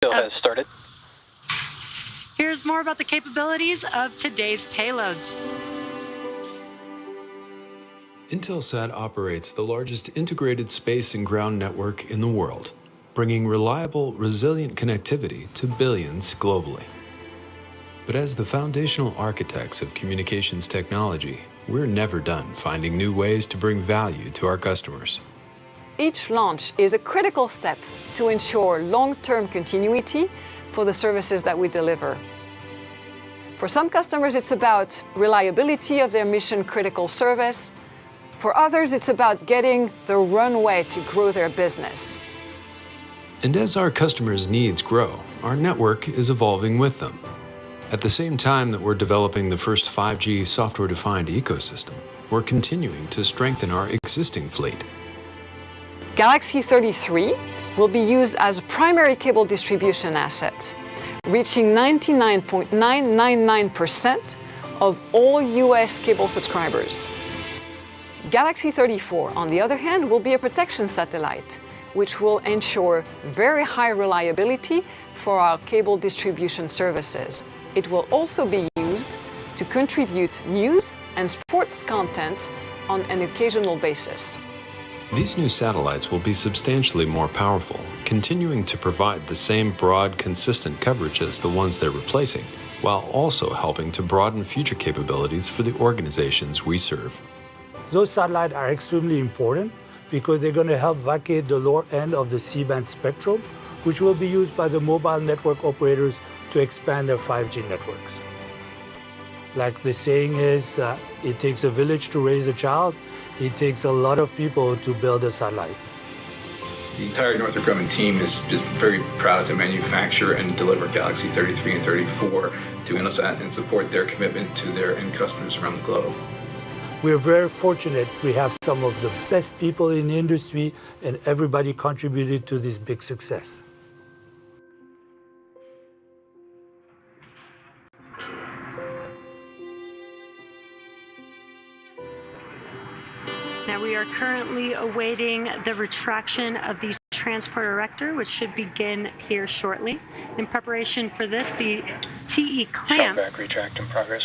Has started. Here's more about the capabilities of today's payloads. Intelsat operates the largest integrated space and ground network in the world, bringing reliable, resilient connectivity to billions globally. But as the foundational architects of communications technology, we're never done finding new ways to bring value to our customers. Each launch is a critical step to ensure long-term continuity for the services that we deliver. For some customers, it's about reliability of their mission-critical service. For others, it's about getting the runway to grow their business. And as our customers' needs grow, our network is evolving with them. At the same time that we're developing the first 5G software-defined ecosystem, we're continuing to strengthen our existing fleet. Galaxy 33 will be used as a primary cable distribution asset, reaching 99.999% of all US cable subscribers. Galaxy 34, on the other hand, will be a protection satellite, which will ensure very high reliability for our cable distribution services. It will also be used to contribute news and sports content on an occasional basis. These new satellites will be substantially more powerful, continuing to provide the same broad, consistent coverage as the ones they're replacing, while also helping to broaden future capabilities for the organizations we serve. Those satellites are extremely important because they're going to help vacate the lower end of the C-band spectrum, which will be used by the mobile network operators to expand their 5G networks. Like the saying is, it takes a village to raise a child. It takes a lot of people to build a satellite. The entire Northrop Grumman team is just very proud to manufacture and deliver Galaxy 33 and 34 to Intelsat and support their commitment to their end customers around the globe. We're very fortunate. We have some of the best people in the industry, and everybody contributed to this big success. Now we are currently awaiting the retraction of the transport erector, which should begin here shortly. In preparation for this, the TE clamps. Back retract in progress.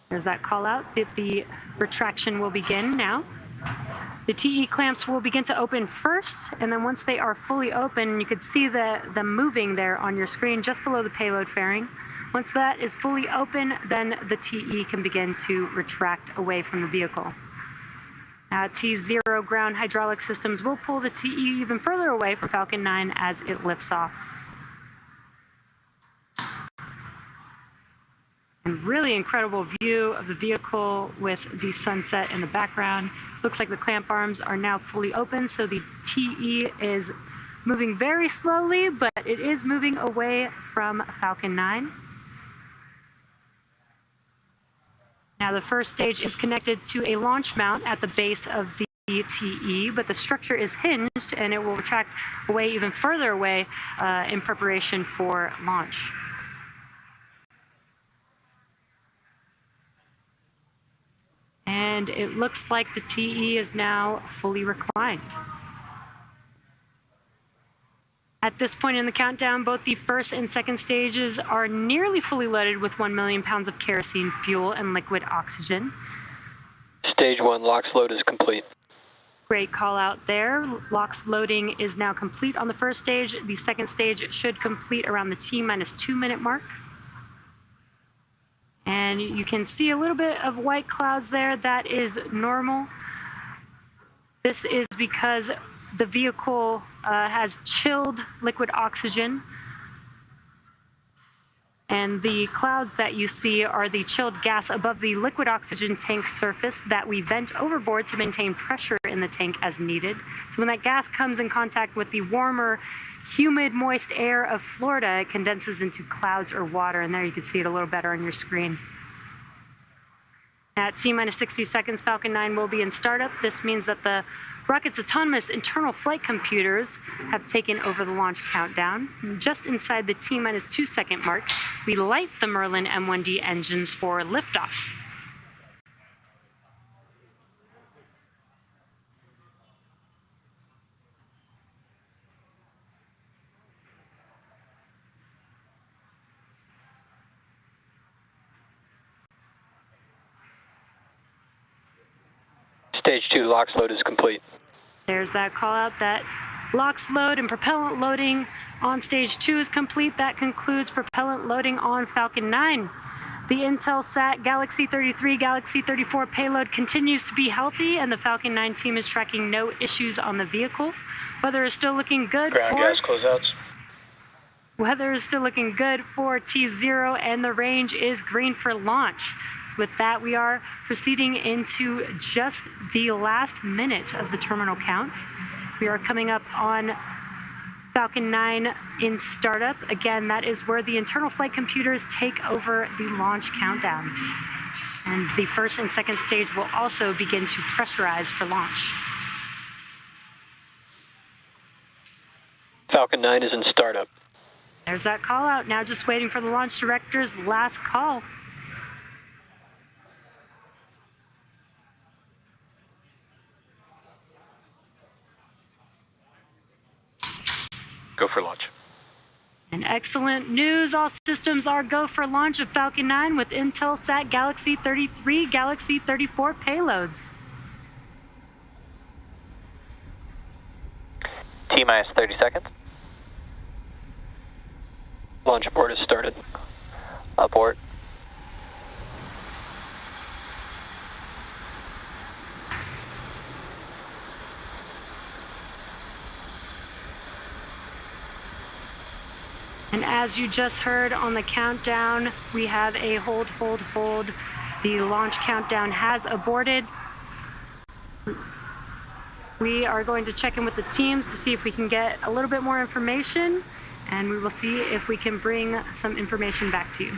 There's that call out. The retraction will begin now. The TE clamps will begin to open first, and then once they are fully open, you can see them moving there on your screen just below the payload fairing. Once that is fully open, then the TE can begin to retract away from the vehicle. T0 ground hydraulic systems will pull the TE even further away from Falcon 9 as it lifts off. And really incredible view of the vehicle with the sunset in the background. Looks like the clamp arms are now fully open, so the TE is moving very slowly, but it is moving away from Falcon 9. Now the first stage is connected to a launch mount at the base of the TE, but the structure is hinged and it will retract away even further away in preparation for launch. And it looks like the TE is now fully reclined. At this point in the countdown, both the first and second stages are nearly fully loaded with 1 million pounds of kerosene fuel and liquid oxygen. Stage 1 LOX load is complete. Great call out there. LOX loading is now complete on the first stage. The second stage should complete around the T-2 minute mark. And you can see a little bit of white clouds there. That is normal. This is because the vehicle has chilled liquid oxygen. And the clouds that you see are the chilled gas above the liquid oxygen tank surface that we vent overboard to maintain pressure in the tank as needed. So when that gas comes in contact with the warmer, humid, moist air of Florida, it condenses into clouds or water. And there you can see it a little better on your screen. At T-60 seconds, Falcon 9 will be in startup. This means that the rocket's autonomous internal flight computers have taken over the launch countdown. Just inside the T-2 second mark, we light the Merlin M1D engines for liftoff. Stage 2 LOX load is complete. There's that call out that LOX load and propellant loading on stage 2 is complete. That concludes propellant loading on Falcon 9. The Intelsat Galaxy-33, Galaxy-34 payload continues to be healthy, and the Falcon 9 team is tracking no issues on the vehicle. Weather is still looking good Ground gas closeouts. Weather is still looking good for T0, and the range is green for launch. With that, we are proceeding into just the last minute of the terminal count. We are coming up on Falcon 9 in startup. Again, that is where the internal flight computers take over the launch countdown. And the first and second stage will also begin to pressurize for launch. Falcon 9 is in startup. There's that call out. Now just waiting for the launch director's last call. Go for launch. And excellent news. All systems are go for launch of Falcon 9 with Intelsat Galaxy-33, Galaxy-34 payloads. T-minus 30 seconds. Launch abort has started. Abort. And as you just heard on the countdown, we have a hold. The launch countdown has aborted. We are going to check in with the teams to see if we can get a little bit more information, and we will see if we can bring some information back to you.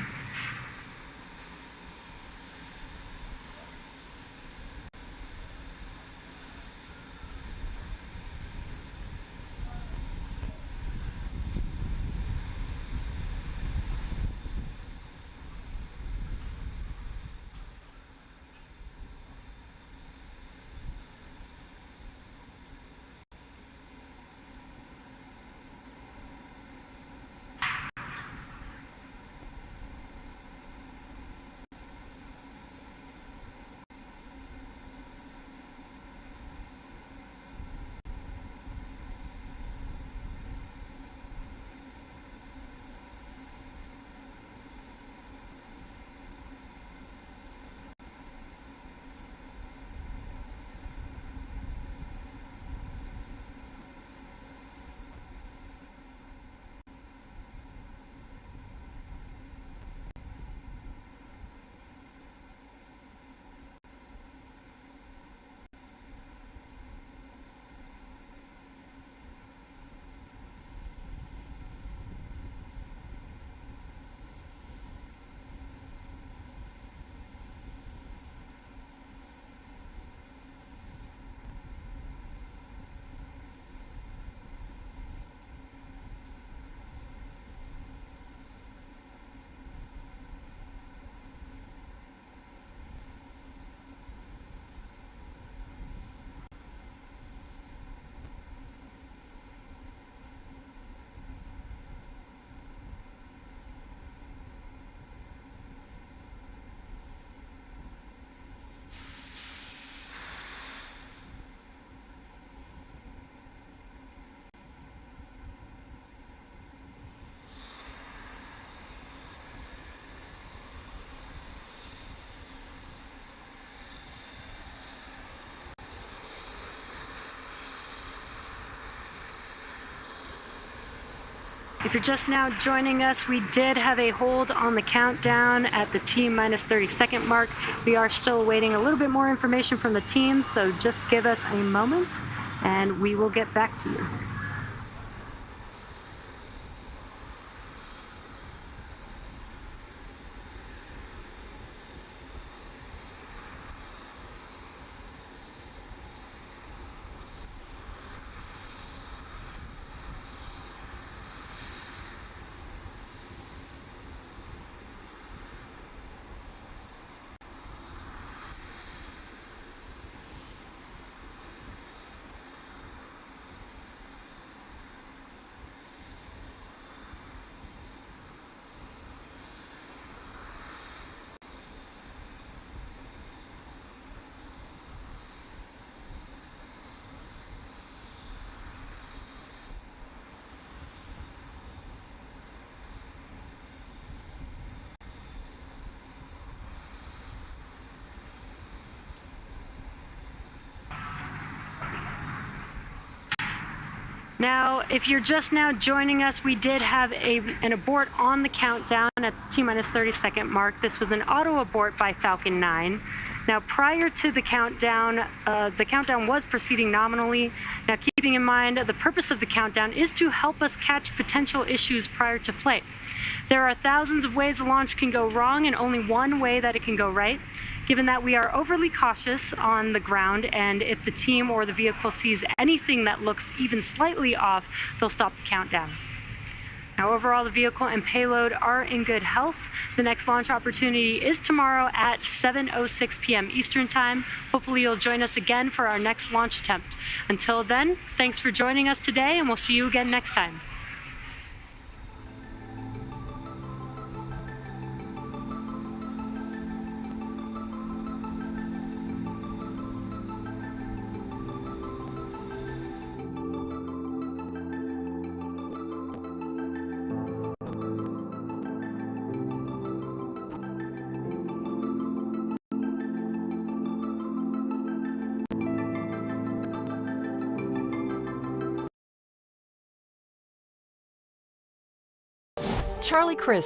If you're just now joining us, we did have a hold on the countdown at the T-minus 30-second mark. We are still awaiting a little bit more information from the team, so just give us a moment and we will get back to you. Now, if you're just now joining us, we did have an abort on the countdown at the T-minus 30-second mark. This was an auto abort by Falcon 9. Now, prior to the countdown was proceeding nominally. Now, keeping in mind, the purpose of the countdown is to help us catch potential issues prior to flight. There are thousands of ways a launch can go wrong and only one way that it can go right. Given that we are overly cautious on the ground, and if the team or the vehicle sees anything that looks even slightly off, they'll stop the countdown. Now, overall, the vehicle and payload are in good health. The next launch opportunity is tomorrow at 7:06 p.m. Eastern Time. Hopefully, you'll join us again for our next launch attempt. Until then, thanks for joining us today, and we'll see you again next time. Charlie Chris